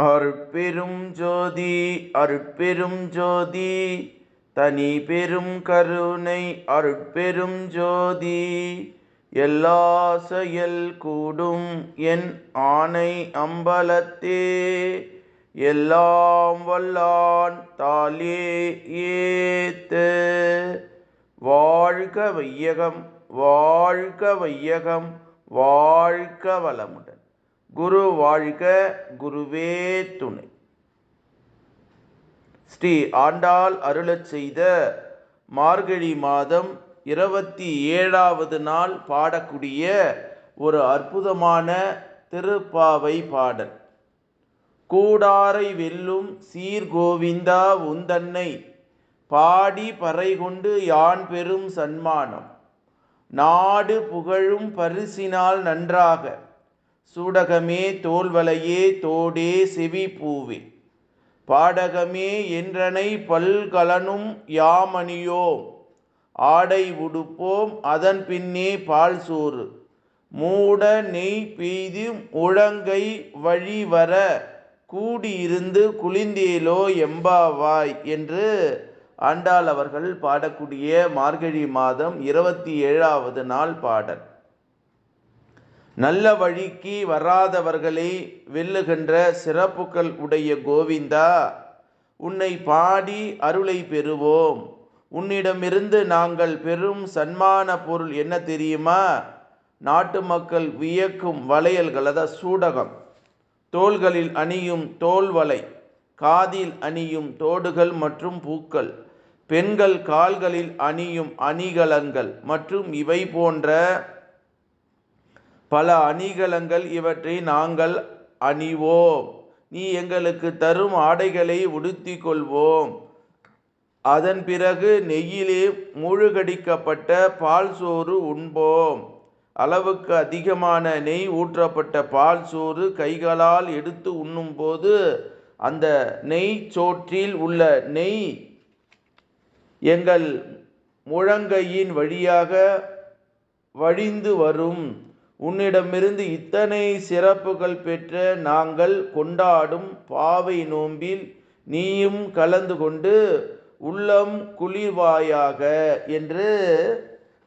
அருட்பெரும் ஜோதி அருட்பெரும் ஜோதி தனி பெரும் கருணை அருட்பெரும் ஜோதி எல்லா செயல் கூடும் என் ஆணை அம்பலத்தே எல்லாம் வல்லான் தாலே ஏத்து. வாழ்க வையகம் வாழ்க வையகம் வாழ்க வளமுடன். குரு வாழ்க, குருவே துணை. ஸ்ரீ ஆண்டாள் அருளச் செய்த மார்கழி மாதம் 27வது நாள் பாடக்கூடிய ஒரு அற்புதமான திருப்பாவை பாடல். கூடாரை வெல்லும் சீர்கோவிந்தா உந்தன்னை பாடி பறை கொண்டு யான் பெரும் சன்மானம் நாடு புகழும் பரிசினால் நன்றாக சூடகமே தோல்வளையே தோடே செவி பூவே பாடகமே என்றனை பல்கலனும் யாமணியோம் ஆடை உடுப்போம் அதன் பின்னே பால் சோறு மூட நெய் பெய்து முழங்கை வழிவர கூடியிருந்து குளிந்தேலோ எம்பாவாய் என்று ஆண்டாள் அவர்கள் பாடக்கூடிய மார்கழி மாதம் 27வது நாள் பாடல். நல்ல வழிக்கு வராதவர்களை வெல்லுகின்ற சிறப்புகள் உடைய கோவிந்தா, உன்னை பாடி அருளை பெறுவோம். உன்னிடமிருந்து நாங்கள் பெறும் சன்மான பொருள் என்ன தெரியுமா? நாட்டு மக்கள் வியக்கும் வளையல்கள், அதாவது சூடகம், தோள்களில் அணியும் தோல்வளை, காதில் அணியும் தோடுகள் மற்றும் பூக்கள், பெண்கள் கால்களில் அணியும் அணிகலன்கள் மற்றும் இவை போன்ற பல அணிகலன்கள், இவற்றை நாங்கள் அணிவோம். நீ எங்களுக்கு தரும் ஆடைகளை உடுத்தி கொள்வோம். அதன் பிறகு நெய்யிலே மூழ்கடிக்கப்பட்ட பால் சோறு உண்போம். அளவுக்கு அதிகமான நெய் ஊற்றப்பட்ட பால் சோறு கைகளால் எடுத்து உண்ணும்போது அந்த நெய் சோற்றில் உள்ள நெய் எங்கள் முழங்கையின் வழியாக வழிந்து வரும். உன்னிடமிருந்து இத்தனை சிறப்புகள் பெற்ற நாங்கள் கொண்டாடும் பாவை நோம்பில் நீயும் கலந்து கொண்டு உள்ளம் குளிர்வாயாக என்று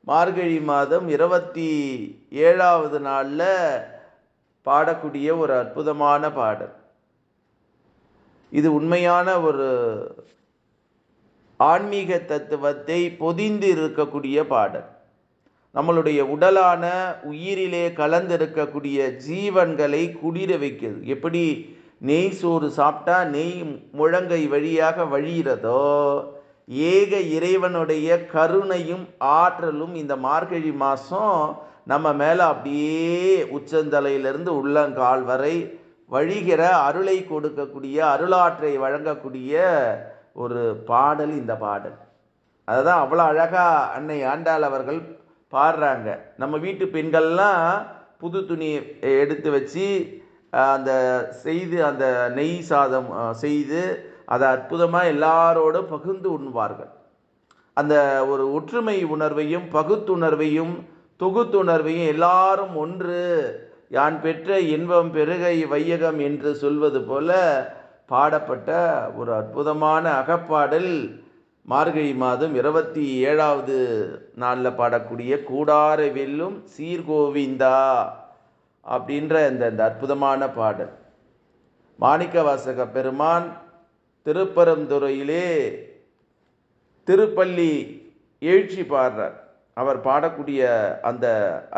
மார்கழி மாதம் 27வது நாளில் பாடக்கூடிய ஒரு அற்புதமான பாடல். இது உண்மையான ஒரு ஆன்மீக தத்துவத்தை பொதிந்து இருக்கக்கூடிய பாடல். நம்மளுடைய உடலான உயிரிலே கலந்திருக்கக்கூடிய ஜீவன்களை குளிர வைக்கிறது. எப்படி நெய் சோறு சாப்பிட்டா நெய் முழங்கை வழியாக வழிகிறதோ, ஏக இறைவனுடைய கருணையும் ஆற்றலும் இந்த மார்கழி மாதம் நம்ம மேலே அப்படியே உச்சந்தலையிலிருந்து உள்ளங்கால் வரை வழிகிற அருளை கொடுக்கக்கூடிய, அருளாற்றை வழங்கக்கூடிய ஒரு பாடல் இந்த பாடல். அதுதான் அவ்வளோ அழகாக அன்னை ஆண்டாள் அவர்கள் பாடுறாங்க. நம்ம வீட்டு பெண்கள்லாம் புது துணி எடுத்து வச்சு அந்த செய்து அந்த நெய் சாதம் செய்து அதை அற்புதமாக எல்லாரோடு பகிர்ந்து உண்பார்கள். அந்த ஒரு ஒற்றுமை உணர்வையும் பகுத்துணர்வையும் தொகுத்துணர்வையும் எல்லாரும் ஒன்று யான் பெற்ற இன்பம் பெருகை வையகம் என்று சொல்வது போல பாடப்பட்ட ஒரு அற்புதமான அகப்பாடல் மார்கழி மாதம் 27வது நாளில் பாடக்கூடிய கூடாரை வெல்லும் சீர்கோவிந்தா அப்படின்ற இந்த அற்புதமான பாடல். மாணிக்கவாசக பெருமான் திருப்பரந்துறையிலே திருப்பள்ளி எழுச்சி பாடுறார். அவர் பாடக்கூடிய அந்த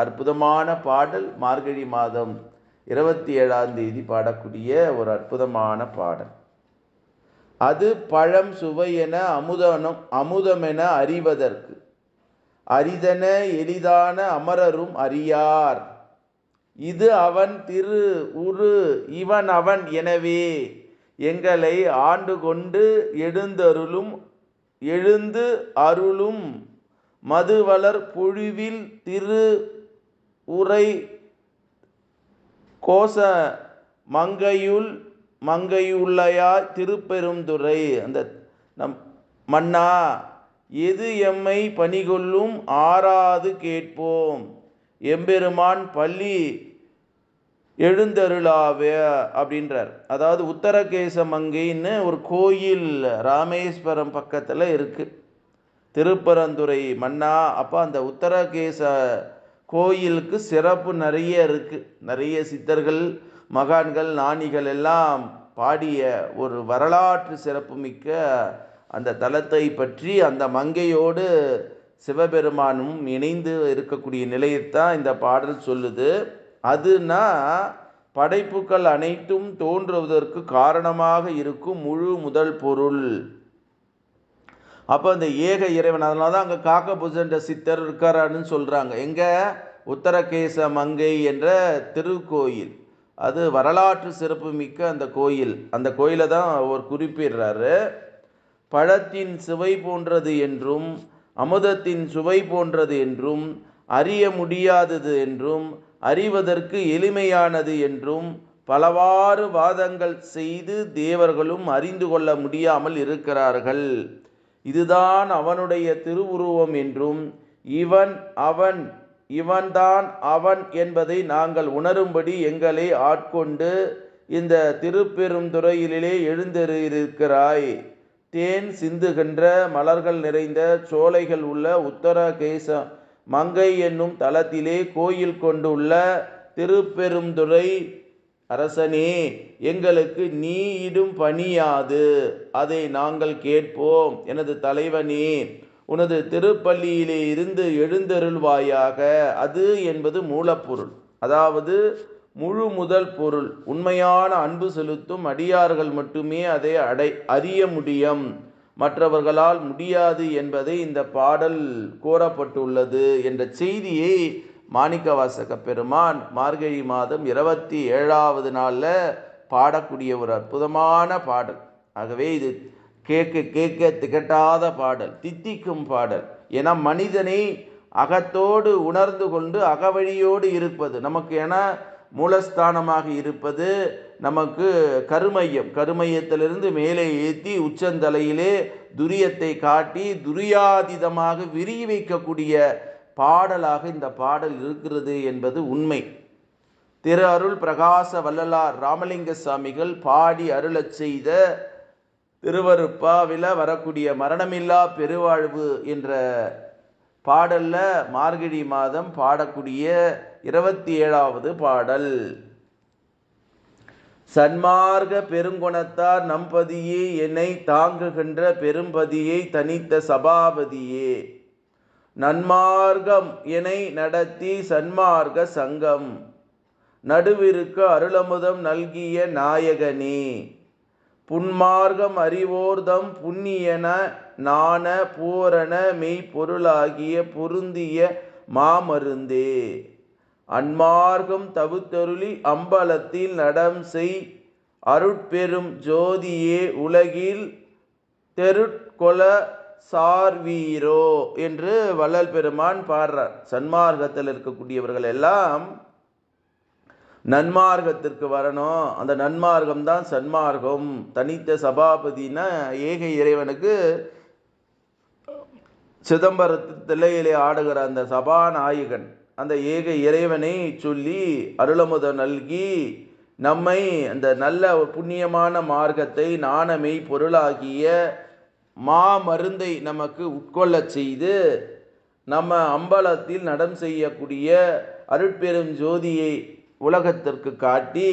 அற்புதமான பாடல் மார்கழி மாதம் 27ஆம் தேதி பாடக்கூடிய ஒரு அற்புதமான பாடல். அது பழம் சுவையென அமுதமென அறிவதற்கு அரிதென எளிதான அமரரும் அறியார். இது அவன் திரு உரு இவன் அவன் எனவே எங்களை ஆண்டு கொண்டு எழுந்து அருளும் மதுவளர் பொழிவில் திரு உரை கோச மங்கையுள்ளையாய் திருப்பெருந்துறை. அந்த நம் மன்னா எது எம்மை பணிகொள்ளும் ஆறாது கேட்போம். எம்பெருமான் பள்ளி எழுந்தருளாவே அப்படின்றார். அதாவது உத்தரகேச மங்கைன்னு ஒரு கோயில் ராமேஸ்வரம் பக்கத்தில் இருக்குது, திருப்பரந்துரை மன்னா. அப்போ அந்த உத்தரகேச கோயிலுக்கு சிறப்பு நிறைய இருக்குது. நிறைய சித்தர்கள், மகான்கள், ஞானிகள் எல்லாம் பாடிய ஒரு வரலாற்று சிறப்புமிக்க அந்த தலத்தை பற்றி, அந்த மங்கையோடு சிவபெருமானும் இணைந்து இருக்கக்கூடிய நிலையத்தான் இந்த பாடல் சொல்லுது. அதுனா படைப்புகள் அனைத்தும் தோன்றுவதற்கு காரணமாக இருக்கும் முழு முதல் பொருள். அப்போ அந்த ஏக இறைவன், அதனால தான் அங்கே காக்கபுஜன்ற சித்தர் இருக்காரான்னு சொல்கிறாங்க. எங்கே? உத்தரகேச மங்கை என்ற திருக்கோயில். அது வரலாற்று சிறப்பு மிக்க அந்த கோயில். அந்த கோயிலை தான் அவர் குறிப்பிடுறாரு. பழத்தின் சுவை போன்றது என்றும், அமுதத்தின் சுவை போன்றது என்றும், அறிய முடியாதது என்றும், அறிவதற்கு எளிமையானது என்றும் பலவாறு வாதங்கள் செய்து தேவர்களும் அறிந்து கொள்ள முடியாமல் இருக்கிறார்கள். இதுதான் அவனுடைய திருவுருவம் என்றும், இவன்தான் அவன் என்பதை நாங்கள் உணரும்படி எங்களை ஆட்கொண்டு இந்த திருப்பெருந்துறையிலே எழுந்திருக்கிறாய். தேன் சிந்துகின்ற மலர்கள் நிறைந்த சோலைகள் உள்ள உத்தரகேச மங்கை என்னும் தலத்திலே கோயில் கொண்டுள்ள திருப்பெருந்துறை அரசனே, எங்களுக்கு நீ இடும் பணியாது, அதை நாங்கள் கேட்போம். எனது தலைவனே, உனது திருப்பள்ளியிலே இருந்து எழுந்தருள்வாயாக. அது என்பது மூலப்பொருள், அதாவது முழு முதல் பொருள். உண்மையான அன்பு செலுத்தும் அடியார்கள் மட்டுமே அதை அறிய முடியும், மற்றவர்களால் முடியாது என்பதை இந்த பாடல் கூறப்பட்டுள்ளது என்ற செய்தியை மாணிக்கவாசக பெருமான் மார்கழி மாதம் 27வது நாளில் பாடக்கூடிய ஒரு அற்புதமான பாடல். ஆகவே இது கேட்க கேட்க திகட்டாத பாடல், தித்திக்கும் பாடல். ஏன்னா மனிதனை அகத்தோடு உணர்ந்து கொண்டு அகவழியோடு இருப்பது நமக்கு, என மூலஸ்தானமாக இருப்பது நமக்கு கருமையம். கருமையத்திலிருந்து மேலே ஏற்றி உச்சந்தலையிலே துரியத்தை காட்டி துரியாதீதமாக விரிவி வைக்கக்கூடிய பாடலாக இந்த பாடல் இருக்கிறது என்பது உண்மை. திரு அருள் பிரகாச வள்ளலார் ராமலிங்க சாமிகள் பாடி அருளச் செய்த திருவருப்பாவில் வரக்கூடிய மரணமில்லா பெருவாழ்வு என்ற பாடல்ல மார்கழி மாதம் பாடக்கூடிய 27வது பாடல். சன்மார்க்க பெருங்குணத்தார் நம்பதியே, என்னை தாங்குகின்ற பெரும்பதியை தனித்த சபாபதியே, நன்மார்க்கம் எனை நடத்தி சன்மார்க்க சங்கம் நடுவிருக்க அருளமுதம் நல்கிய நாயகனே, புன்மார்க்கம் அறிவோர்தம் புண்ணியன நாண பூரண மெய்ப்பொருளாகிய பொருந்திய மாமருந்தே, அன்மார்க்கம் தவுத்தருளி அம்பலத்தில் நடம் செய் அருட்பெரும் ஜோதியே, உலகில் தெருட்கொல சார்வீரோ என்று வள்ளல் பெருமான் பாடுறார். சன்மார்க்கத்தில் இருக்கக்கூடியவர்கள் எல்லாம் நன்மார்க்கத்திற்கு வரணும். அந்த நன்மார்க்கம் தான் சன்மார்க்கம். தனித்த சபாபதினா ஏக இறைவனுக்கு சிதம்பரத்து தில்லையிலே ஆடுகிற அந்த சபாநாயகன், அந்த ஏக இறைவனை சொல்லி அருளமுத நல்கி நம்மை அந்த நல்ல புண்ணியமான மார்க்கத்தை நாணமை பொருளாகிய மாமருந்தை நமக்கு உட்கொள்ள செய்து நம்ம அம்பலத்தில் நடம் செய்யக்கூடிய அருட்பெரும் ஜோதியை உலகத்திற்கு காட்டி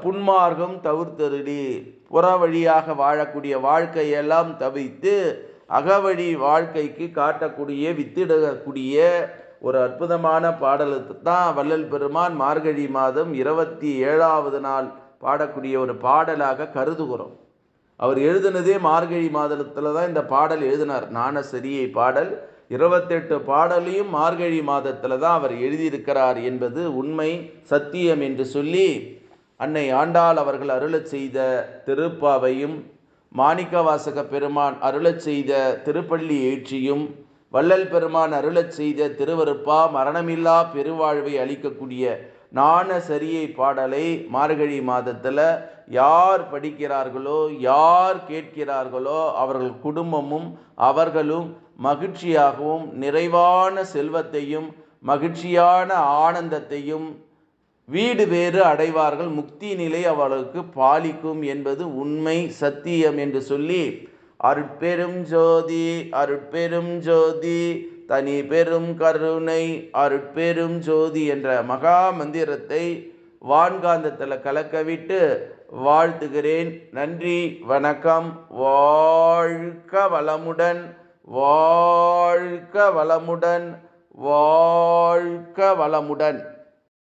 புன்மார்க்கம் தவிர்த்தருளி புற வழியாக வாழக்கூடிய வாழ்க்கையெல்லாம் தவிர்த்து அகவழி வாழ்க்கைக்கு காட்டக்கூடிய வித்திடக்கூடிய ஒரு அற்புதமான பாடலுக்கு தான் வள்ளல் பெருமான் மார்கழி மாதம் 27வது நாள் பாடக்கூடிய ஒரு பாடலாக கருதுகிறோம். அவர் எழுதினதே மார்கழி மாதத்தில் தான் இந்த பாடல் எழுதினார். ஞானசரியை பாடல் 28 பாடலையும் மார்கழி மாதத்தில் தான் அவர் எழுதியிருக்கிறார் என்பது உண்மை, சத்தியம் என்று சொல்லி அன்னை ஆண்டாள் அவர்கள் அருளச் செய்த திருப்பாவையும் மாணிக்கவாசக பெருமான் அருளச் செய்த திருப்பள்ளி ஏற்றியும் வள்ளல் பெருமான் அருளச் செய்த திருவருப்பா மரணமில்லா பெருவாழ்வை அளிக்கக்கூடிய ஞானசரியை பாடலை மார்கழி மாதத்தில் யார் படிக்கிறார்களோ, யார் கேட்கிறார்களோ, அவர்கள் குடும்பமும் அவர்களும் மகிழ்ச்சியாகவும் நிறைவான செல்வத்தையும் மகிழ்ச்சியான ஆனந்தத்தையும் வீடு வேறு அடைவார்கள், முக்தி நிலை அவளுக்கு பாலிக்கும் என்பது உண்மை சத்தியம் என்று சொல்லி அருட்பெரும் ஜோதி அருட்பெரும் ஜோதி தனி பெரும் கருணை அருட்பெரும் ஜோதி என்ற மகா மந்திரத்தை வான்காந்தத்தில் கலக்கவிட்டு வாழ்த்துகிறேன். நன்றி, வணக்கம். வாழ்க வளமுடன், வாழ்க வளமுடன், வாழ்க வளமுடன்.